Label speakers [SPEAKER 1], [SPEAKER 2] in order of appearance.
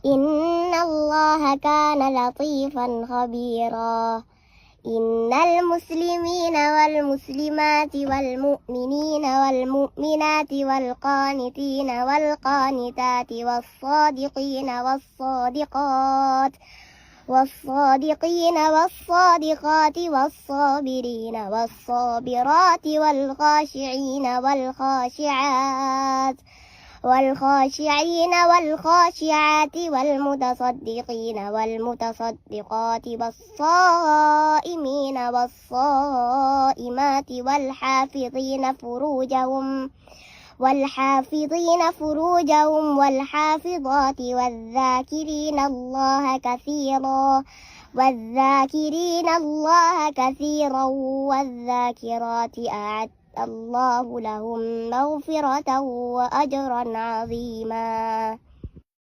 [SPEAKER 1] إن الله كان لطيفا خبيرا. إن المسلمين والمسلمات والمؤمنين والمؤمنات والقانتين والقانتات والصادقين والصادقات والصابرين والصابرات والخاشعين والخاشعات والمتصدقين والمتصدقات والصائمين والصائمات والحافظين فروجهم والحافظات والذاكرين الله كثيرا والذاكرات أعد الله لهم مغفرة وأجرا عظيما.